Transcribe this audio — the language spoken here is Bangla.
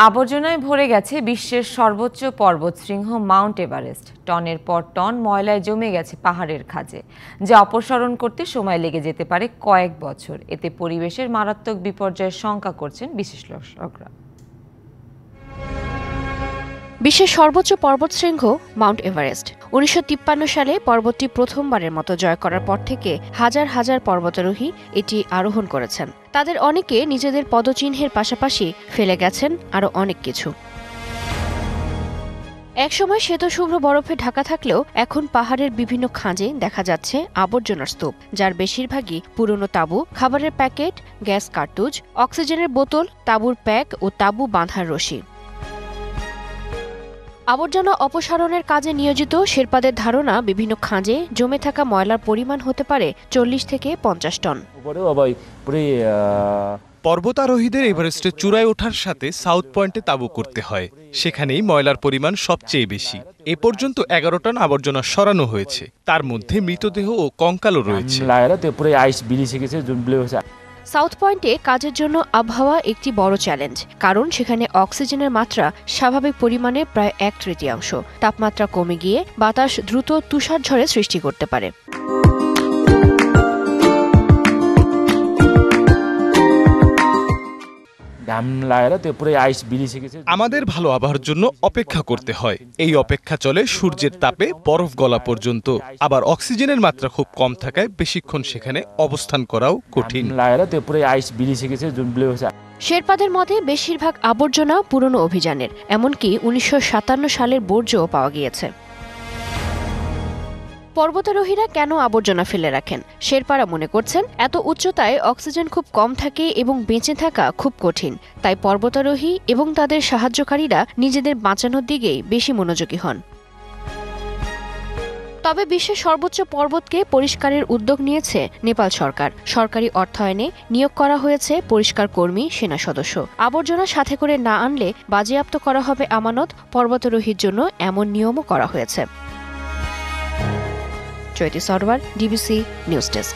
আবর্জনায় ভরে গেছে বিশ্বের সর্বোচ্চ পর্বতশৃঙ্গ মাউন্ট এভারেস্ট। টনের পর টন ময়লায় জমে গেছে পাহাড়ের খাঁজে, যা অপসারণ করতে সময় লেগে যেতে পারে কয়েক বছর। এতে পরিবেশের মারাত্মক বিপর্যয়ের শঙ্কা করছেন বিশ্লেষকরা। বিশ্বের সর্বোচ্চ পর্বতশৃঙ্গ মাউন্ট এভারেস্ট ১৯৫৩ সালে পর্বতটি প্রথমবারের মতো জয় করার পর থেকে হাজার হাজার পর্বতারোহী এটি আরোহণ করেছেন। তাদের অনেকে নিজেদের পদচিহ্নের পাশাপাশি ফেলে গেছেন আরও অনেক কিছু। একসময় শ্বেতশুভ্র বরফে ঢাকা থাকলেও এখন পাহাড়ের বিভিন্ন খাঁজে দেখা যাচ্ছে আবর্জনার স্তূপ, যার বেশিরভাগই পুরনো তাঁবু, খাবারের প্যাকেট, গ্যাস কার্তুজ, অক্সিজেনের বোতল, তাঁবুর প্যাক ও তাঁবু বাঁধার রশি। আবর্জনা অপসারণের কাজে নিয়োজিত শেরপাদের ধারণা, বিভিন্ন খাঁজে জমে থাকা ময়লার পরিমাণ হতে পারে ৪০ থেকে ৫০ টন। পর্বতারোহীদের এভারেস্টের চূড়ায় ওঠার সাথে সাউথ পয়েন্টে তাঁবু করতে হয়। সেখানেই ময়লার পরিমাণ সবচেয়ে বেশি। এ পর্যন্ত ১১ টন আবর্জনা সরানো হয়েছে, তার মধ্যে মৃতদেহ ও কঙ্কালও রয়েছে। সাউথ পয়েন্টে কাজের জন্য আবহাওয়া একটি বড় চ্যালেঞ্জ, কারণ সেখানে অক্সিজেনের মাত্রা স্বাভাবিক পরিমাণে প্রায় ১/৩। তাপমাত্রা কমে গিয়ে বাতাস দ্রুত তুষারঝড়ের সৃষ্টি করতে পারে। আমাদের ভালো আবহাওয়ার জন্য অপেক্ষা করতে হয়। এই অপেক্ষা চলে সূর্যের তাপে বরফ গলা পর্যন্ত। আবার অক্সিজেনের মাত্রা খুব কম থাকায় বেশিক্ষণ সেখানে অবস্থান করাও কঠিন। শেরপাদের মতে বেশিরভাগ আবর্জনা পুরনো অভিযানের, এমনকি ১৯৫৭ সালের বর্জ্যও পাওয়া গিয়েছে। পর্বতারোহীরা কেন আবর্জনা ফেলে রাখেন? শেরপারা মনে করছেন, এত উচ্চতায় অক্সিজেন খুব কম থাকে এবং বেঁচে থাকা খুব কঠিন। তাই পর্বতারোহী এবং তাদের সাহায্যকারীরা নিজেদের বাঁচানোর দিকেই বেশি মনোযোগী হন। তবে বিশ্বের সর্বোচ্চ পর্বতকে পরিষ্কারের উদ্যোগ নিয়েছে নেপাল সরকার। সরকারি অর্থায়নে নিয়োগ করা হয়েছে পরিষ্কার কর্মী, সেনা সদস্য। আবর্জনা সাথে করে না আনলে বাজেয়াপ্ত করা হবে আমানত। পর্বতারোহীর জন্য এমন নিয়মও করা হয়েছে। জ্যোতি সরওয়ার, ডিবিসি নিউজ ডেস্ক।